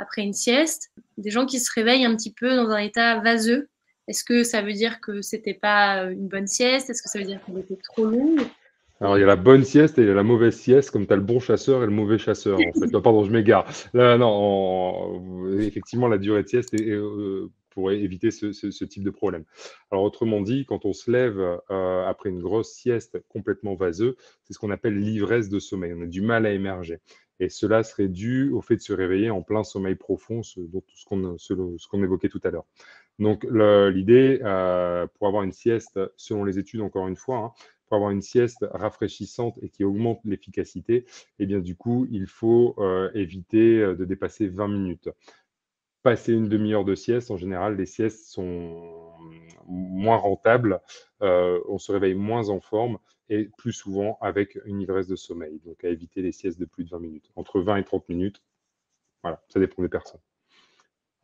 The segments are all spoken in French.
après une sieste, des gens qui se réveillent un petit peu dans un état vaseux. Est-ce que ça veut dire que c'était pas une bonne sieste? Est-ce que ça veut dire qu'elle était trop longue? Alors, il y a la bonne sieste et il y a la mauvaise sieste, comme tu as le bon chasseur et le mauvais chasseur, en fait. Non, pardon, je m'égare. Là, non, effectivement, la durée de sieste pourrait éviter ce type de problème. Alors, autrement dit, quand on se lève après une grosse sieste complètement vaseux, c'est ce qu'on appelle l'ivresse de sommeil. On a du mal à émerger. Et cela serait dû au fait de se réveiller en plein sommeil profond, ce qu'on évoquait tout à l'heure. Donc, l'idée, pour avoir une sieste, selon les études, encore une fois, hein, pour avoir une sieste rafraîchissante et qui augmente l'efficacité, eh bien, du coup, il faut éviter de dépasser 20 minutes. Passer une demi-heure de sieste, en général, les siestes sont moins rentables, on se réveille moins en forme et plus souvent avec une ivresse de sommeil. Donc, à éviter les siestes de plus de 20 minutes. Entre 20 et 30 minutes, voilà, ça dépend des personnes.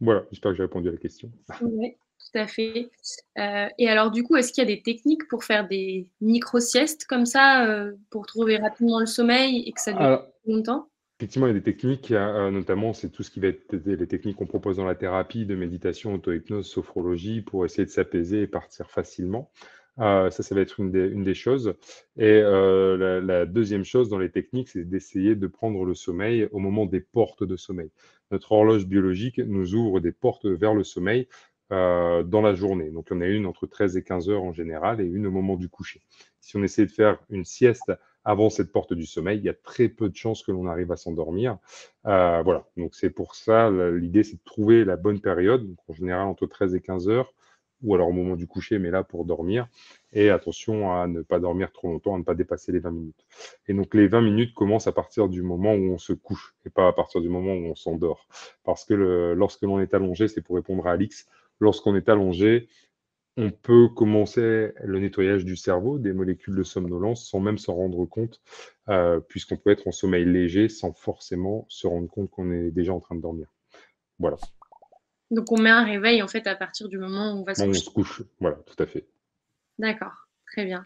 Voilà, j'espère que j'ai répondu à la question. Oui, tout à fait. Et alors, du coup, est-ce qu'il y a des techniques pour faire des micro-siestes comme ça, pour trouver rapidement le sommeil et que ça dure Alors, longtemps? effectivement, il y a des techniques, notamment, c'est tout ce qui va être les techniques qu'on propose dans la thérapie de méditation, auto-hypnose, sophrologie, pour essayer de s'apaiser et partir facilement. Ça va être une des choses. Et la deuxième chose dans les techniques, c'est d'essayer de prendre le sommeil au moment des portes de sommeil. Notre horloge biologique nous ouvre des portes vers le sommeil dans la journée. Donc, il y en a une entre 13 et 15 heures en général et une au moment du coucher. Si on essaie de faire une sieste avant cette porte du sommeil, il y a très peu de chances que l'on arrive à s'endormir. Voilà, donc c'est pour ça, l'idée, c'est de trouver la bonne période, donc en général entre 13 et 15 heures, ou alors au moment du coucher, mais là pour dormir. Et attention à ne pas dormir trop longtemps, à ne pas dépasser les 20 minutes. Et donc les 20 minutes commencent à partir du moment où on se couche, et pas à partir du moment où on s'endort. Parce que lorsque l'on est allongé, c'est pour répondre à Alix, lorsqu'on est allongé, on peut commencer le nettoyage du cerveau, des molécules de somnolence, sans même s'en rendre compte, puisqu'on peut être en sommeil léger sans forcément se rendre compte qu'on est déjà en train de dormir. Voilà, Donc on met un réveil, en fait, à partir du moment où on va se on coucher. se couche, voilà, tout à fait. D'accord, très bien.